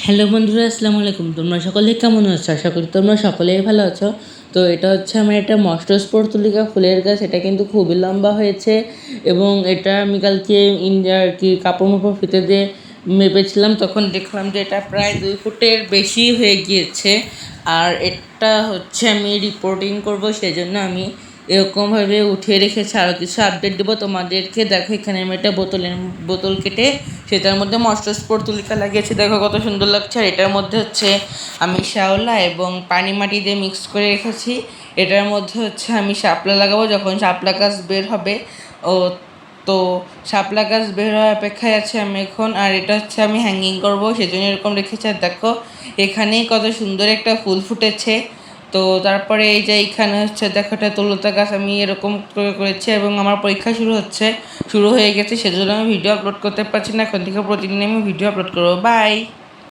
Hello বন্ধুরা, আসসালামু আলাইকুম। তোমরা সকলে কেমন আছো? আশা করি তোমরা সকলেই ভালো আছো। তো এটা হচ্ছে আমার একটা মস্টস্পোর তুলিকা ফুলের গাছ। এটা কিন্তু খুবই লম্বা হয়েছে এবং এটা আমি কালকে ইন্ডিয়া আর কি কাপড় মাপড় ফিতে দিয়ে মেপেছিলাম, তখন দেখলাম যে এটা প্রায় 2 ফুটের বেশি হয়ে গিয়েছে। আর এটা হচ্ছে আমি রিপোর্টিং করব, সেজন্য আমি এরকমভাবে উঠিয়ে রেখেছি। আরও কিছু আপডেট দেবো তোমাদেরকে। দেখো, এখানে আমি একটা বোতল কেটে সেটার মধ্যে মস্টস্পোর তুলিকা লাগিয়েছি। দেখো কত সুন্দর লাগছে। আর এটার মধ্যে হচ্ছে আমি শ্যাওলা এবং পানি মাটি দিয়ে মিক্স করে রেখেছি। এটার মধ্যে হচ্ছে আমি শাপলা লাগাবো যখন শাপলা গাছ বের হবে। ও তো শাপলা গাছ বের হওয়ার অপেক্ষায় আছে আমি এখন। আর এটা হচ্ছে আমি হ্যাঙ্গিং করবো, সেজন্য এরকম রেখেছি। আর দেখো এখানেই কত সুন্দর একটা ফুল ফুটেছে। তো তারপরে এই যে এইখানে হচ্ছে দেখো একটা তরুলতা গাছ আমি এরকম করেছি এবং আমার পরীক্ষা শুরু হয়ে গেছে, সেজন্য আমি ভিডিও আপলোড করতে পারছি না। এখন থেকে প্রতিদিন আমি ভিডিও আপলোড করবো। বাই।